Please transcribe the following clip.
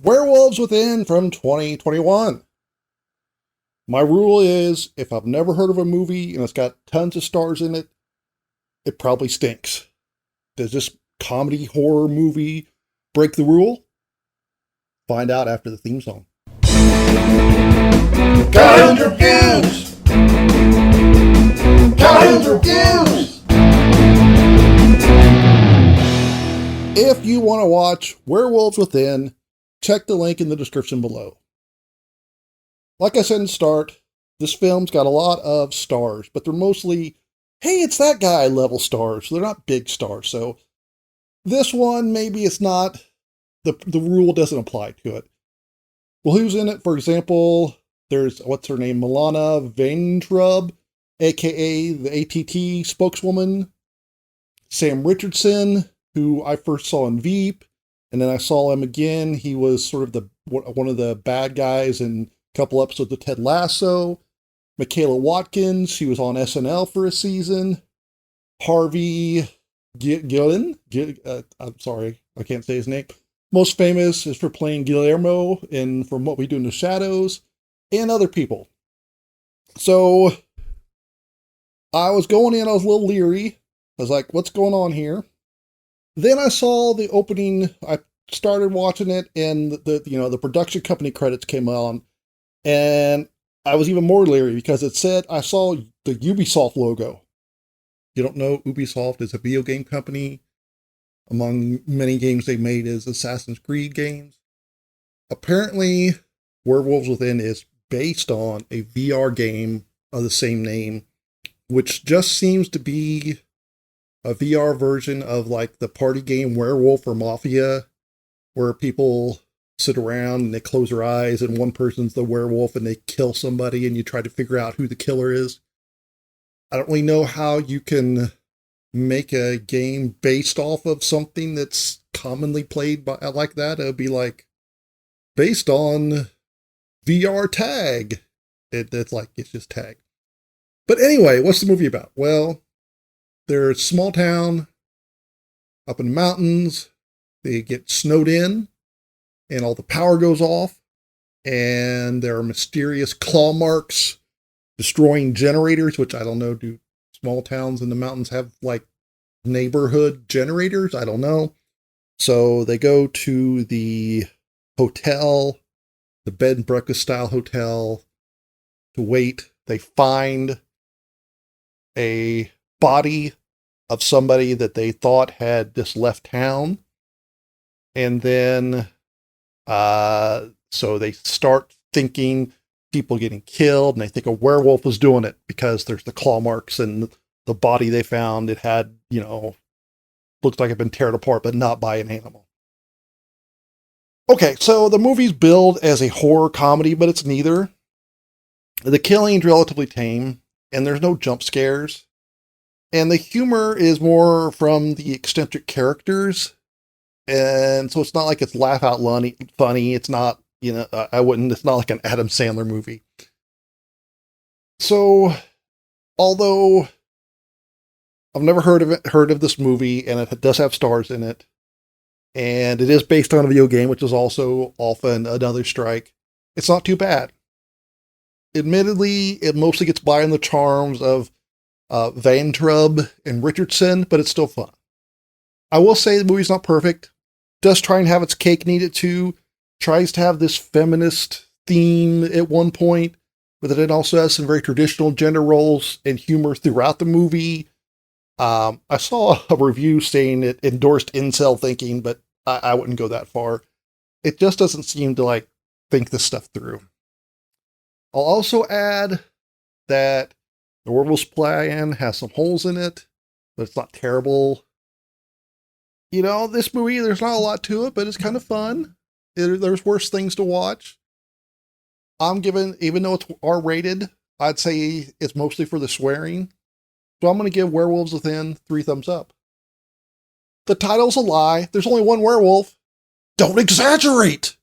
Werewolves Within from 2021. My rule is if I've never heard of a movie and it's got tons of stars in it, it probably stinks. Does this comedy horror movie break the rule? Find out after the theme song. Guns Reviews! Guns Reviews! If you want to watch Werewolves Within, check the link in the description below. Like I said in the start, this film's got a lot of stars, but they're mostly, hey, it's that guy level stars. So they're not big stars. So this one, maybe it's not, the rule doesn't apply to it. Well, who's in it? For example, there's, what's her name? Milana Vaintrub, aka the AT&T spokeswoman. Sam Richardson, who I first saw in Veep, and then I saw him again. He was sort of one of the bad guys in a couple episodes of Ted Lasso. Michaela Watkins, she was on SNL for a season. Harvey Gillen, I'm sorry, I can't say his name. Most famous is for playing Guillermo in From What We Do in the Shadows, and other people. So I was going in, I was a little leery. I was like, what's going on here? Then I saw the opening, I started watching it, and the production company credits came on, and I was even more leery because it said, I saw the Ubisoft logo. You don't know, Ubisoft is a video game company. Among many games they made is Assassin's Creed games. Apparently, Werewolves Within is based on a VR game of the same name, which just seems to be a VR version of like the party game Werewolf or Mafia, where people sit around and they close their eyes and one person's the werewolf and they kill somebody and you try to figure out who the killer is. I don't really know how you can make a game based off of something that's commonly played by like that. It would be like based on VR tag. It's like, it's just tag. But anyway, what's the movie about? Well, there's a small town up in the mountains. They get snowed in and all the power goes off. And there are mysterious claw marks destroying generators, which I don't know. Do small towns in the mountains have like neighborhood generators? I don't know. So they go to the hotel, the bed and breakfast style hotel, to wait. They find a body of somebody that they thought had just left town. And then, so they start thinking people getting killed, and they think a werewolf was doing it because there's the claw marks and the body they found. It had, looked like it had been torn apart, but not by an animal. Okay, so the movie's billed as a horror comedy, but it's neither. The killing's relatively tame, and there's no jump scares. And the humor is more from the eccentric characters. And so it's not like it's laugh out funny. It's not, it's not like an Adam Sandler movie. So, although I've never heard of this movie, and it does have stars in it, and it is based on a video game, which is also often another strike, it's not too bad. Admittedly, it mostly gets by on the charms of Vaintrub and Richardson, but it's still fun. I will say the movie's not perfect. Does try and have its cake and eat it too. Tries to have this feminist theme at one point, but it also has some very traditional gender roles and humor throughout the movie. I saw a review saying it endorsed incel thinking, but I wouldn't go that far. It just doesn't seem to think this stuff through. I'll also add that the Werewolves plan has some holes in it, but it's not terrible. This movie, there's not a lot to it, but it's kind of fun. There's worse things to watch. I'm giving, even though it's R-rated, I'd say it's mostly for the swearing. So I'm going to give Werewolves Within 3 thumbs up. The title's a lie. There's only one werewolf. Don't exaggerate!